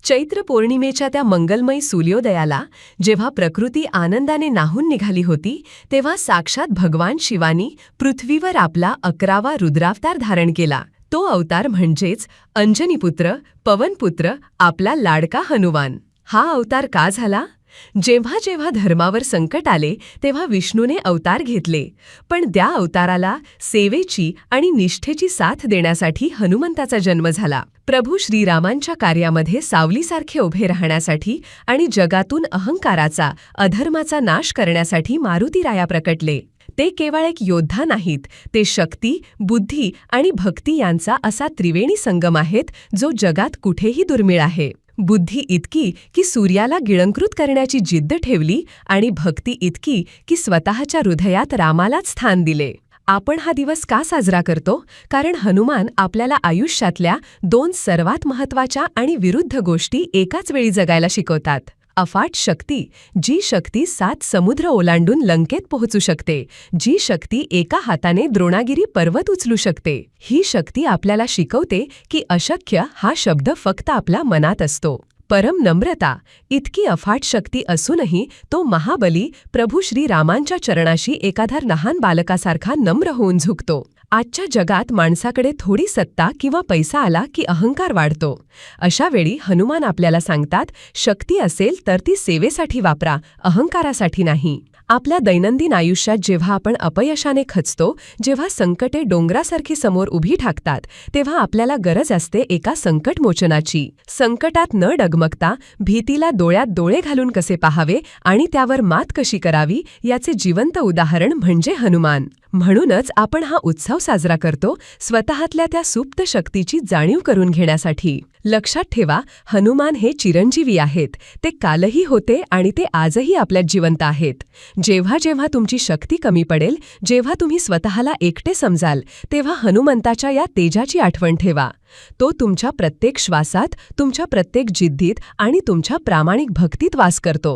चैत्र पौर्णिमेच्या त्या मंगलमयी सूर्योदयाला जेव्हा प्रकृती आनंदाने नाहून निघाली होती, तेव्हा साक्षात भगवान शिवानी पृथ्वीवर आपला 11वा रुद्रावतार धारण केला. तो अवतार म्हणजेच अंजनीपुत्र, पवनपुत्र, आपला लाडका हनुमान. हा अवतार का झाला? जेव्हा जेव्हा धर्मावर संकट आले तेव्हा विष्णूने अवतार घेतले, पण त्या अवताराला सेवेची आणि निष्ठेची साथ देण्यासाठी हनुमंताचा जन्म झाला. प्रभू श्रीरामांच्या कार्यामध्ये सावलीसारखे उभे राहण्यासाठी आणि जगातून अहंकाराचा, अधर्माचा नाश करण्यासाठी मारुतीराया प्रकटले. ते केवळ एक योद्धा नाहीत, ते शक्ती, बुद्धी आणि भक्ती यांचा असा त्रिवेणी संगम आहेत जो जगात कुठेही दुर्मिळ आहे. बुद्धी इतकी की सूर्याला गिळंकृत करण्याची जिद्द ठेवली आणि भक्ती इतकी की स्वतःच्या हृदयात रामालाच स्थान दिले. आपण हा दिवस का साजरा करतो? कारण हनुमान आपल्याला आयुष्यातल्या 2 सर्वात महत्त्वाच्या आणि विरुद्ध गोष्टी एकाच वेळी जगायला शिकवतात. अफाट शक्ती, जी शक्ती 7 समुद्र ओलांडून लंकेत पोहोचू शकते, जी शक्ती एका हाताने द्रोणागिरी पर्वत उचलू शकते. ही शक्ती आपल्याला शिकवते की अशक्य हा शब्द फक्त आपल्या मनात असतो. परम नम्रता, इतकी अफाट शक्ती असूनही तो महाबली प्रभू श्रीरामांच्या चरणाशी एखाद्या लहान बालकासारखा नम्र होऊन झुकतो. आजच्या जगात माणसाकडे थोडी सत्ता किंवा पैसा आला की अहंकार वाढतो. अशा वेळी हनुमान आपल्याला सांगतात, शक्ती असेल तर ती सेवेसाठी वापरा, अहंकारासाठी नाही. आपल्या दैनंदिन आयुष्यात जेव्हा आपण अपयशाने खचतो, जेव्हा संकटे डोंगरासारखी समोर उभी ठाकतात, तेव्हा आपल्याला गरज असते एका संकटमोचनाची. संकटात न डगमगता भीतीला डोळ्यात डोळे घालून कसे पाहावे आणि त्यावर मात कशी करावी याचे जिवंत उदाहरण म्हणजे हनुमान. म्हणूनच आपण हा उत्सव साजरा करतो, स्वतःतल्या त्या सुप्त शक्तीची जाणीव करून घेण्यासाठी. लक्षात ठेवा, हनुमान हे चिरंजीवी आहेत. ते कालही होते आणि ते आजही आपल्यात जिवंत आहेत. जेव्हा जेव्हा तुमची शक्ती कमी पडेल, जेव्हा तुम्ही स्वतःला एकटे समजाल, तेव्हा हनुमंताच्या या तेजाची आठवण ठेवा. तो तुमच्या प्रत्येक श्वासात, तुमच्या प्रत्येक जिद्दीत आणि तुमच्या प्रामाणिक भक्तीत वास करतो.